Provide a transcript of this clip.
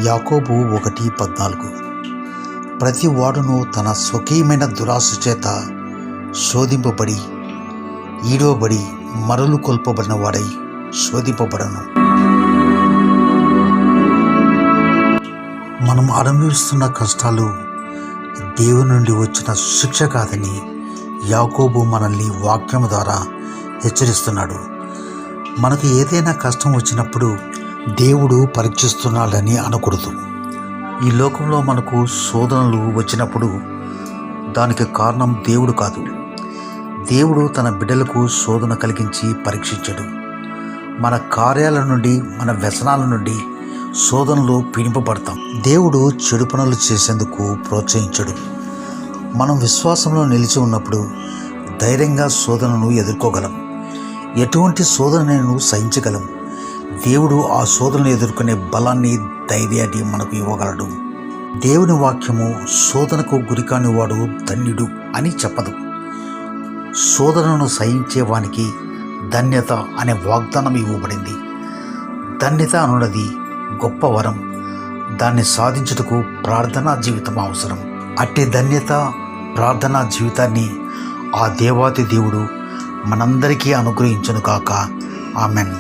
యాకోబు 1:14. ప్రతి వాడును తన స్వకీయమైన దురాశ చేత శోధింపబడి ఈడవబడి మరలు కొల్పబడిన వాడై శోధింపబడను. మనం అనుభవిస్తున్న కష్టాలు దేవుని నుండి వచ్చిన శిక్ష కాదని యాకోబు మనల్ని వాక్యం ద్వారా హెచ్చరిస్తున్నాడు. మనకు ఏదైనా కష్టం వచ్చినప్పుడు దేవుడు పరీక్షిస్తున్నాడని అనకూడదు. ఈ లోకంలో మనకు శోధనలు వచ్చినప్పుడు దానికి కారణం దేవుడు కాదు. దేవుడు తన బిడ్డలకు శోధన కలిగించి పరీక్షించడు. మన కార్యాల నుండి, మన వ్యసనాల నుండి శోధనలు పీడింపబడతాం. దేవుడు చెడు పనులు చేసేందుకు ప్రోత్సహించడు. మనం విశ్వాసంలో నిలిచి ఉన్నప్పుడు ధైర్యంగా శోధనను ఎదుర్కోగలం. ఎటువంటి శోధనను సహించగలం. దేవుడు ఆ శోధనను ఎదుర్కొనే బలాన్ని, ధైర్యాన్ని మనకు ఇవ్వగలడు. దేవుని వాక్యము శోధనకు గురికాని వాడు ధన్యుడు అని చెప్పదు. శోధనను సహించే వానికి ధన్యత అనే వాగ్దానం ఇవ్వబడింది. ధన్యత అనున్నది గొప్ప వరం. దాన్ని సాధించుటకు ప్రార్థనా జీవితం అవసరం. అట్టి ధన్యత, ప్రార్థనా జీవితాన్ని ఆ దేవాతి దేవుడు మనందరికీ అనుగ్రహించును కాక. ఆమెన్.